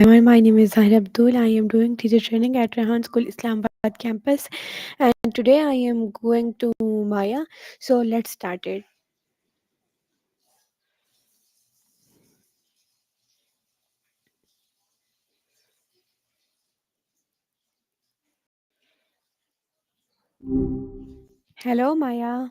everyone. My name is Zahra Abdul. I am doing teacher training at Rehan School Islamabad campus, and today I am going to Maya. So let's start it. Hello, Maya.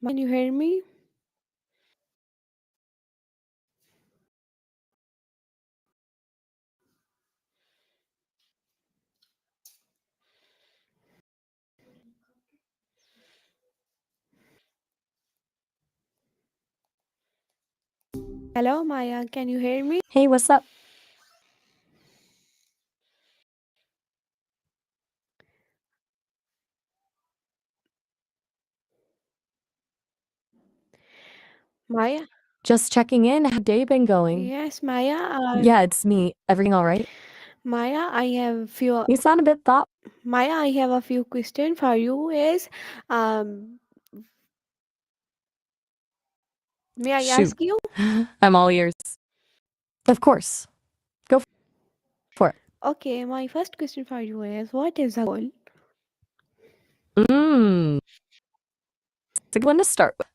Maya, can you hear me? Hello, Maya. Can you hear me? Hey, what's up? Maya. Just checking in. How's your day been going? Yes, Maya. Yeah, it's me. Everything all right? Maya, I have few. You sound a bit thought. Maya, I have a few questions for you. Um, may I Shoot. ask you? I'm all ears. Of course. Go for it. Okay, my first question for you is, what is a goal? Mmm. It's a good one to start with.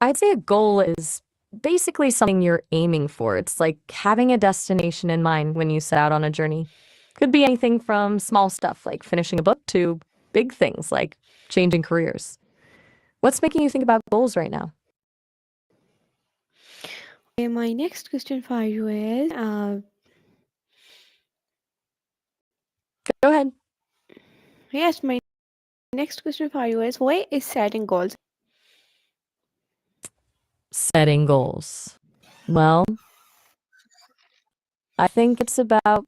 I'd say a goal is basically something you're aiming for. It's like having a destination in mind when you set out on a journey. Could be anything from small stuff like finishing a book to big things like changing careers. What's making you think about goals right now? Okay, my next question for you is, Go ahead. yes, my next question for you is, why is setting goals? Setting goals. Well, I think it's about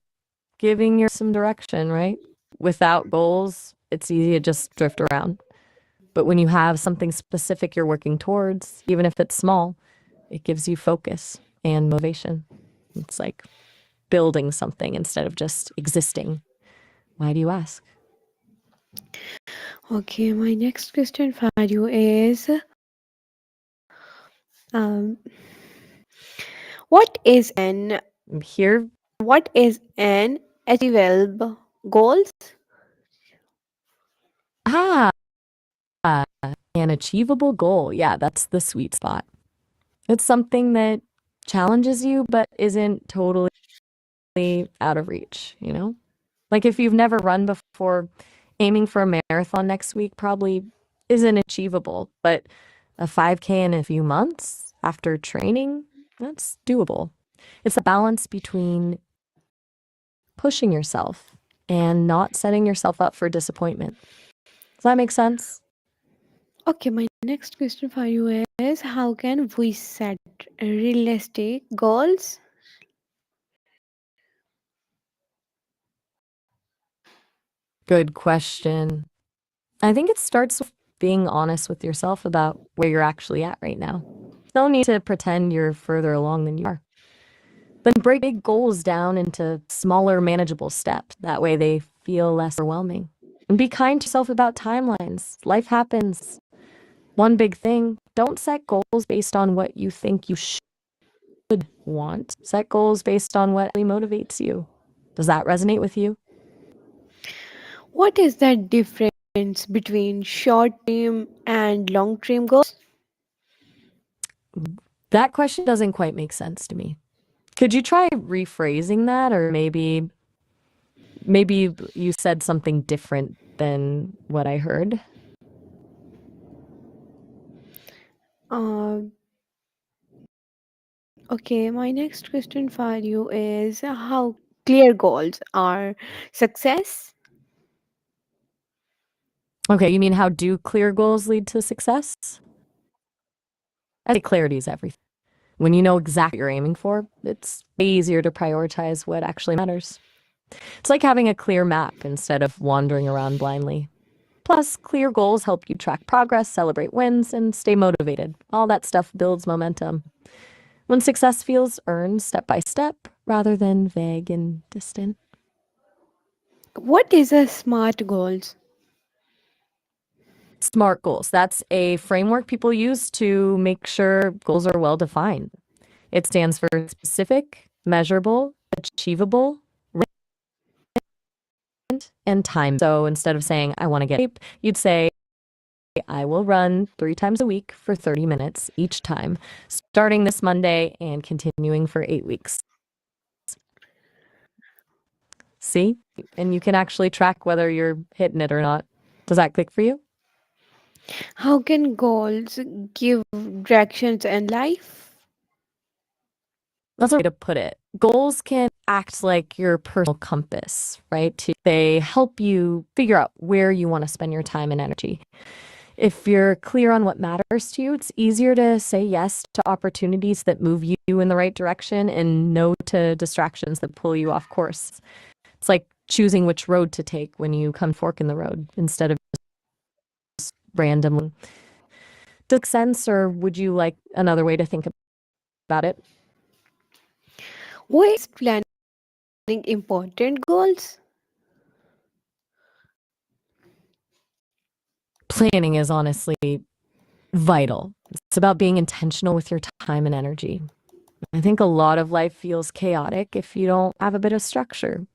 giving your some direction, right? Without goals, it's easy to just drift around. But when you have something specific you're working towards, even if it's small, it gives you focus and motivation. It's like building something instead of just existing. Why do you ask? Okay, my next question for you is, um, what is an Here, what is an achievable goals? ah, an achievable goal. Yeah, that's the sweet spot. It's something that challenges you, but isn't totally out of reach, you know? Like if you've never run before, aiming for a marathon next week probably isn't achievable, but a 5K in a few months after training, that's doable. It's a balance between pushing yourself and not setting yourself up for disappointment. Does that make sense? Okay, my next question for you is, how can we set realistic goals? Good question. I think it starts with being honest with yourself about where you're actually at right now. No need to pretend you're further along than you are. Then break big goals down into smaller, manageable steps. That way they feel less overwhelming. And be kind to yourself about timelines. Life happens. One big thing, don't set goals based on what you think you should want. Set goals based on what really motivates you. Does that resonate with you? What is the difference between short term and long term goals? That question doesn't quite make sense to me. Could you try rephrasing that, or maybe you said something different than what I heard? Uh, okay, my next question for you is, how clear goals are success? Okay, you mean how do clear goals lead to success? I think clarity is everything. When you know exactly what you're aiming for, it's way easier to prioritize what actually matters. It's like having a clear map instead of wandering around blindly. Plus, clear goals help you track progress, celebrate wins, and stay motivated. All that stuff builds momentum. When success feels earned step by step rather than vague and distant. What is a smart goals? SMART goals. That's a framework people use to make sure goals are well defined. It stands for specific, measurable, achievable, and time. So instead of saying, I want to get shape, you'd say, I will run 3 times a week for 30 minutes each time, starting this Monday and continuing for 8 weeks. See? And you can actually track whether you're hitting it or not. Does that click for you? How can goals give directions in life? That's a way to put it. Goals can act like your personal compass, right? They help you figure out where you want to spend your time and energy. If you're clear on what matters to you, it's easier to say yes to opportunities that move you in the right direction and no to distractions that pull you off course. It's like choosing which road to take when you come fork in the road instead of just randomly. Does it make sense, or would you like another way to think about it? Why is planning important goals? Planning is honestly vital. It's about being intentional with your time and energy. I think a lot of life feels chaotic if you don't have a bit of structure.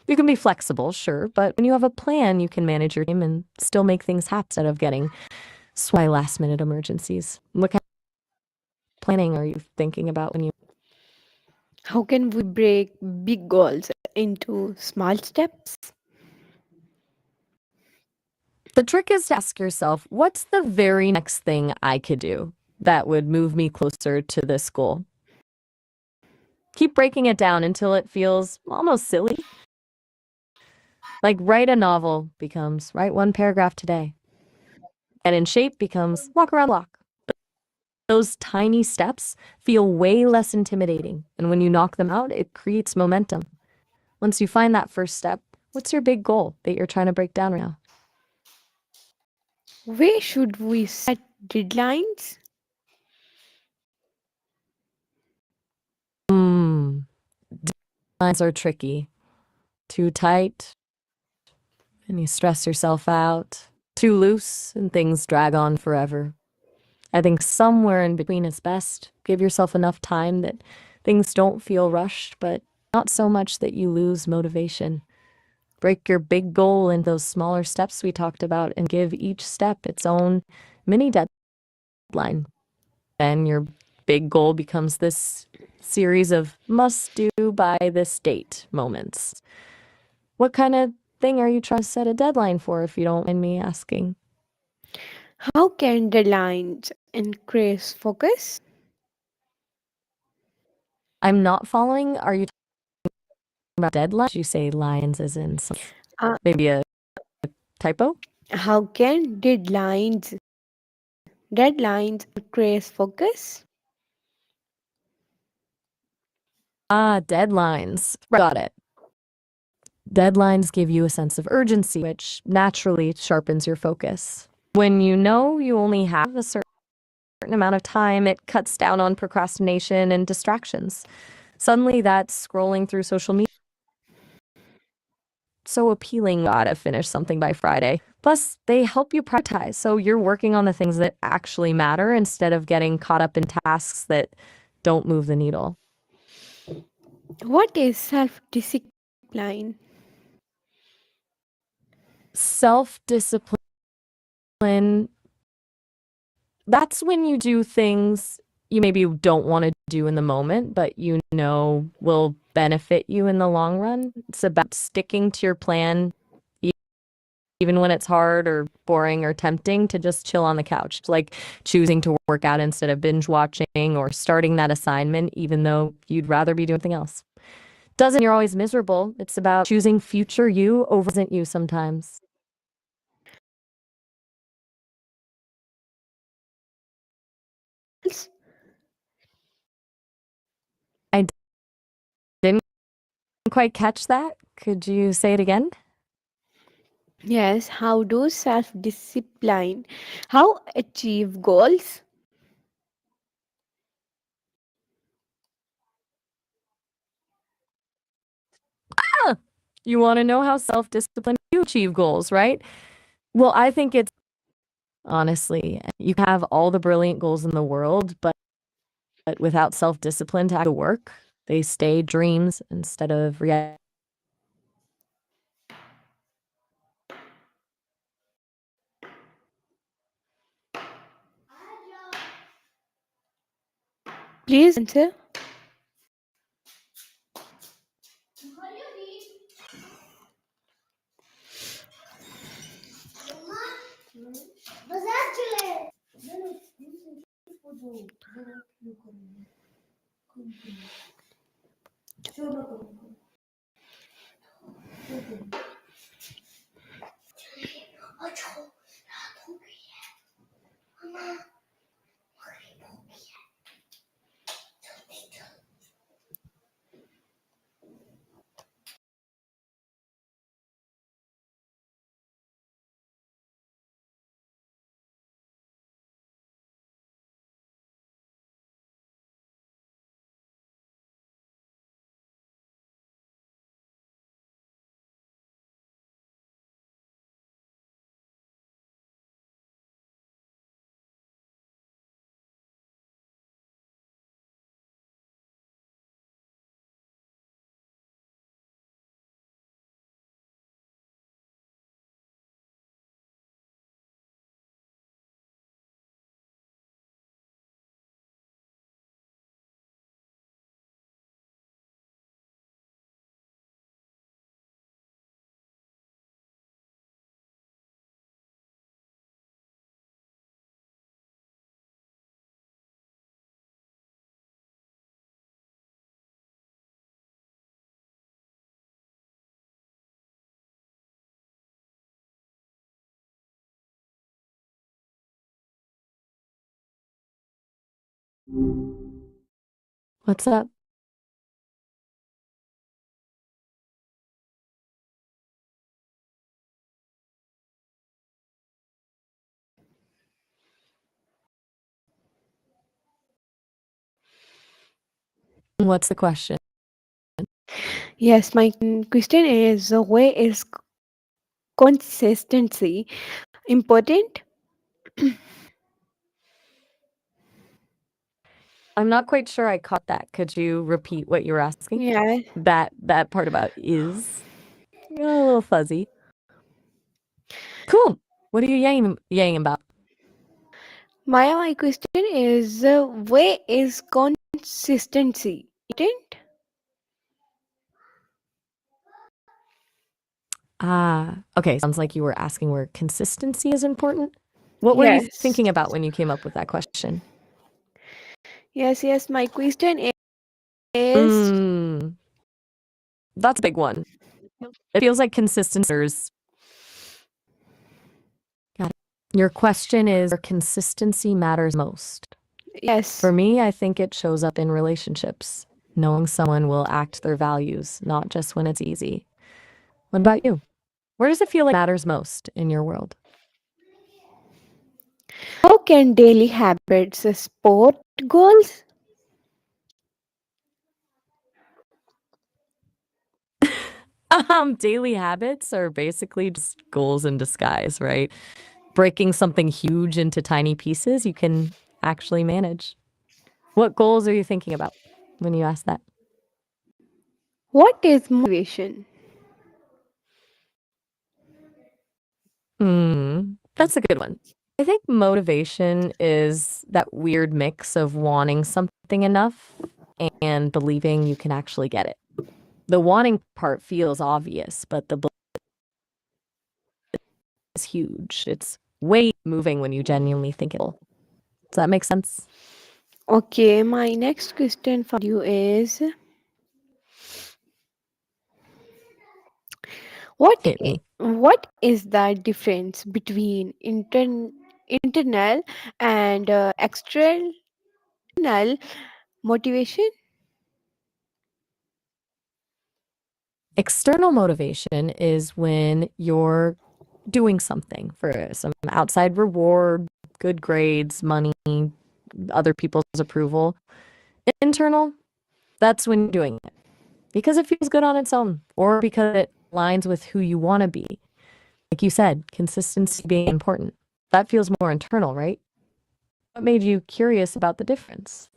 You can be flexible, sure, but when you have a plan, you can manage your time and still make things happen instead of getting sway last minute emergencies. What kind of planning are you thinking about when you? How can we break big goals into small steps? The trick is to ask yourself, what's the very next thing I could do that would move me closer to this goal? Keep breaking it down until it feels almost silly. Like write a novel becomes write one paragraph today. And in shape becomes walk around the block. Those tiny steps feel way less intimidating. And when you knock them out, it creates momentum. Once you find that first step, what's your big goal that you're trying to break down right now? Where should we set deadlines? Deadlines are tricky. Too tight, and you stress yourself out. Too loose, and things drag on forever. I think somewhere in between is best. Give yourself enough time that things don't feel rushed, but not so much that you lose motivation. Break your big goal into those smaller steps we talked about and give each step its own mini deadline. Then your big goal becomes this series of must do by this date moments. What kind of thing are you trying to set a deadline for, if you don't mind me asking? How can deadlines increase focus? I'm not following. Are you talking about deadlines? You say lines as in some, Uh, maybe a typo? how can deadlines increase focus? Ah, deadlines. Got it. Deadlines give you a sense of urgency, which naturally sharpens your focus. When you know you only have a certain amount of time, it cuts down on procrastination and distractions. Suddenly, that's scrolling through social media. So appealing, gotta finish something by Friday. Plus, they help you prioritize, so you're working on the things that actually matter instead of getting caught up in tasks that don't move the needle. What is self discipline? Self discipline, that's when you do things you maybe don't want to do in the moment, but you know will benefit you in the long run. It's about sticking to your plan, even when it's hard or boring or tempting to just chill on the couch, like choosing to work out instead of binge watching or starting that assignment, even though you'd rather be doing something else. Doesn't you're always miserable. It's about choosing future you over present you sometimes. I didn't quite catch that. Could you say it again? Yes, how do self discipline? How achieve goals? Huh. You want to know how self discipline you achieve goals, right? Well, I think it's honestly. You can have all the brilliant goals in the world, but without self-discipline to actually work, they stay dreams instead of reality. Please answer. What's up? What's the question? Yes, my question is why is consistency important? I'm not quite sure I caught that. Could you repeat what you were asking? Yeah, That part about is a little fuzzy. Cool. What are you yang about? Maya, my question is why is consistency important? Okay. Sounds like you were asking where consistency is important. What were you Yes, thinking about when you came up with that question? yes. My question is Mm, that's a big one. It feels like consistency is. Got it. Your question is where consistency matters most. For yes. me, I think it shows up in relationships. Knowing someone will act their values, not just when it's easy. What about you? Where does it feel like matters most in your world? How can daily habits support goals? Daily habits are basically just goals in disguise, right? Breaking something huge into tiny pieces you can actually manage. What goals are you thinking about when you ask that? What is motivation? That's a good one. I think motivation is that weird mix of wanting something enough and believing you can actually get it. The wanting part feels obvious, but the belief is huge. It's way moving when you genuinely think it'll. Does that make sense? Okay, my next question for you is Hit me. what is the difference between internal and external motivation? External motivation is when you're doing something for some outside reward, good grades, money, other people's approval. Internal, that's when you're doing it because it feels good on its own or because it aligns with who you want to be. Like you said, consistency being important. That feels more internal, right? What made you curious about the difference?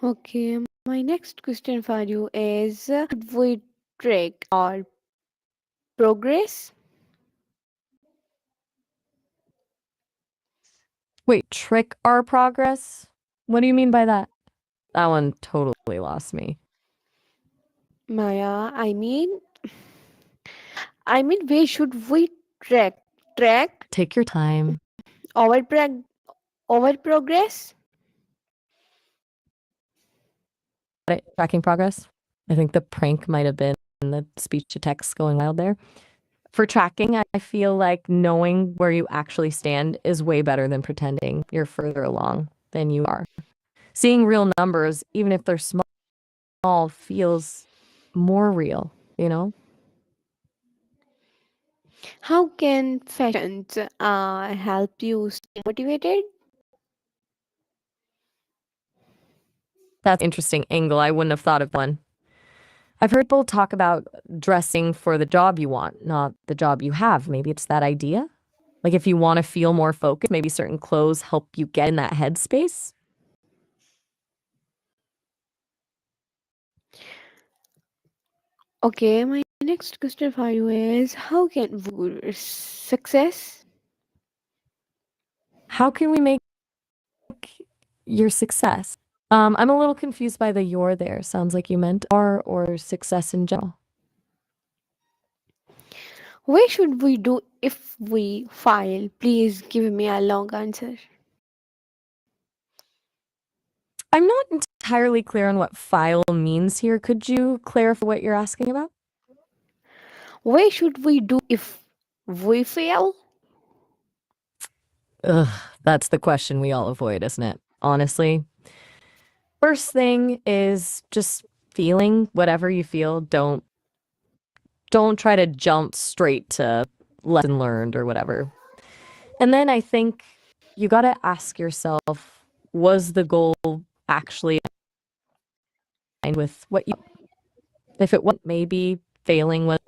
Okay, my next question for you is should we track our progress? Wait, trick our progress? What do you mean by that? That one totally lost me. Maya, I mean, where should we track Take your time. our our progress? Tracking progress. I think the prank might have been the speech to text going wild there. For tracking, I feel like knowing where you actually stand is way better than pretending you're further along than you are. Seeing real numbers, even if they're small, feels more real, you know? How can fashions help you stay motivated? That's an interesting angle. I wouldn't have thought of one. I've heard people talk about dressing for the job you want, not the job you have. Maybe it's that idea. Like if you want to feel more focused, maybe certain clothes help you get in that headspace. Okay, my next question for you is how can success? How can we make your success? I'm a little confused by the "your" there. Sounds like you meant "are" or success in general. What should we do if we fail? Please give me a long answer. I'm not entirely clear on what "file" means here. Could you clarify what you're asking about? What should we do if we fail? Ugh, that's the question we all avoid, isn't it? Honestly, first thing is just feeling whatever you feel. Don't try to jump straight to lesson learned or whatever. And then I think you got to ask yourself, was the goal actually aligned with what you, if it wasn't, maybe failing was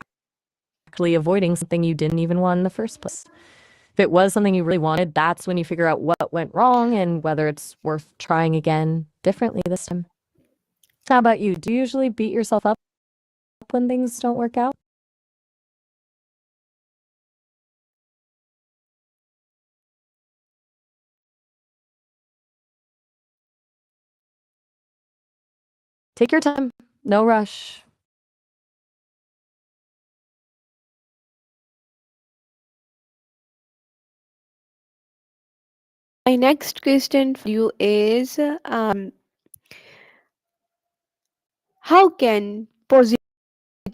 actually avoiding something you didn't even want in the first place. If it was something you really wanted, that's when you figure out what went wrong and whether it's worth trying again differently this time. How about you? Do you usually beat yourself up when things don't work out? Take your time, no rush. My next question for you is how can positive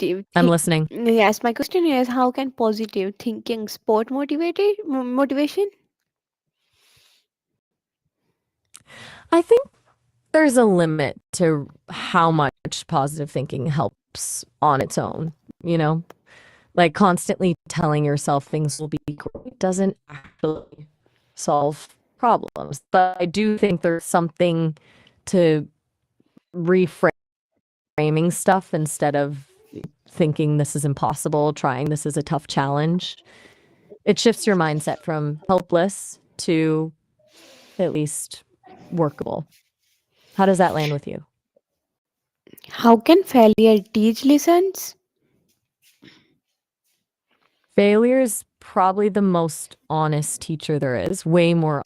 I'm think listening. yes, my question is how can positive thinking support motivation? I think there's a limit to how much positive thinking helps on its own, you know? Like constantly telling yourself things will be great doesn't actually solve problems. But I do think there's something to reframing stuff instead of thinking this is impossible, trying this is a tough challenge. It shifts your mindset from helpless to at least workable. How does that land with you? How can failure teach lessons? Failure is probably the most honest teacher there is, way more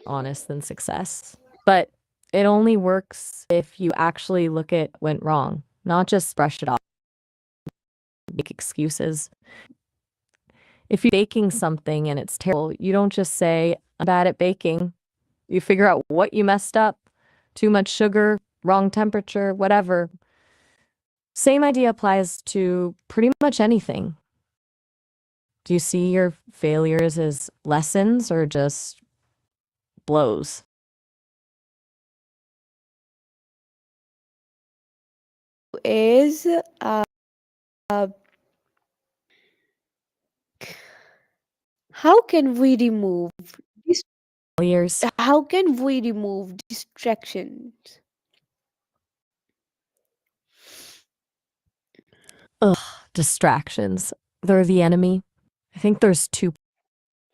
honest than success. But it only works if you actually look at what went wrong, not just brush it off, make excuses. If you're baking something and it's terrible, you don't just say, I'm bad at baking. You figure out what you messed up, too much sugar, wrong temperature, whatever. Same idea applies to pretty much anything. Do you see your failures as lessons or just blows? Is uh, how can we remove dis- Failures, how can we remove distractions? ugh, distractions. They're the enemy. I think there's two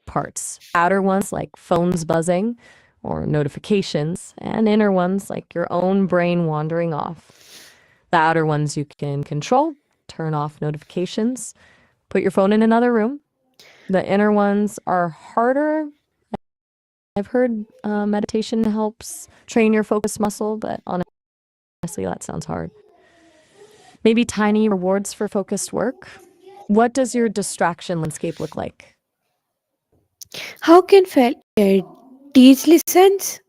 parts: outer ones like phones buzzing or notifications, and inner ones like your own brain wandering off. The outer ones you can control, turn off notifications, put your phone in another room. The inner ones are harder. I've heard meditation helps train your focus muscle, but honestly, that sounds hard. Maybe tiny rewards for focused work. What does your distraction landscape look like? How can failure teach lessons?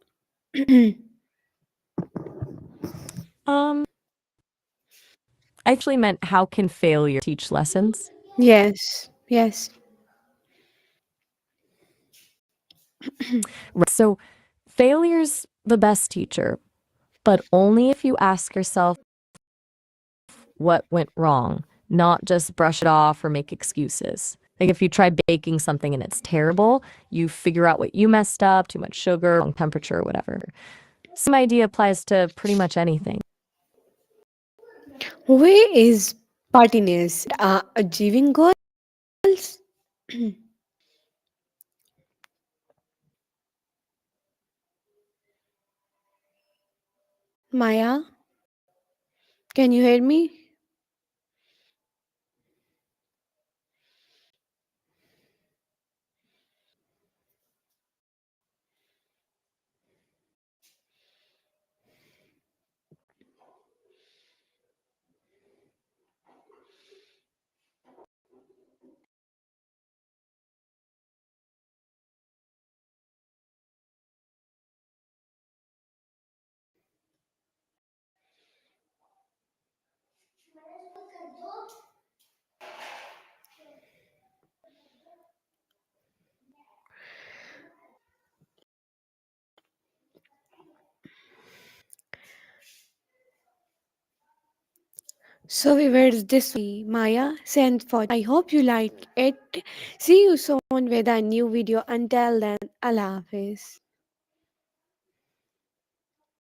Um, I actually meant how can failure teach lessons? Yes, yes. Right. So, failure's the best teacher, but only if you ask yourself what went wrong, not just brush it off or make excuses. Like if you try baking something and it's terrible, you figure out what you messed up, too much sugar, wrong temperature, whatever. Same idea applies to pretty much anything. Where is partiness achieving goals? Maya, can you hear me? So viewers, this Maya sent for. I hope you like it. See you soon with a new video. Until then, Allah Hafiz.